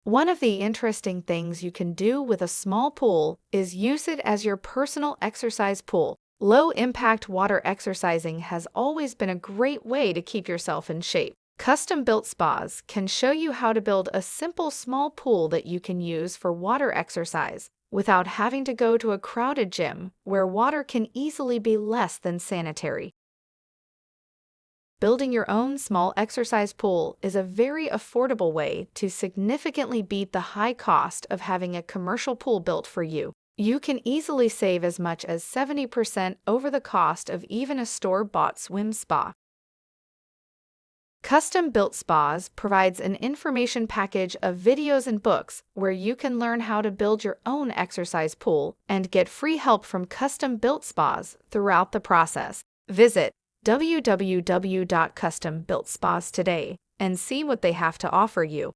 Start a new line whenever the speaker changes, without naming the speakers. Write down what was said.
One of the interesting things you can do with a small pool is use it as your personal exercise pool. Low-impact water exercising has always been a great way to keep yourself in shape. Custom-built spas can show you how to build a simple small pool that you can use for water exercise without having to go to a crowded gym where water can easily be less than sanitary. Building your own small exercise pool is a very affordable way to significantly beat the high cost of having a commercial pool built for you. You can easily save as much as 70% over the cost of even a store-bought swim spa. Custom-built spas provides an information package of videos and books where you can learn how to build your own exercise pool and get free help from custom-built spas throughout the process. Visit www.custombuiltspas today and see what they have to offer you.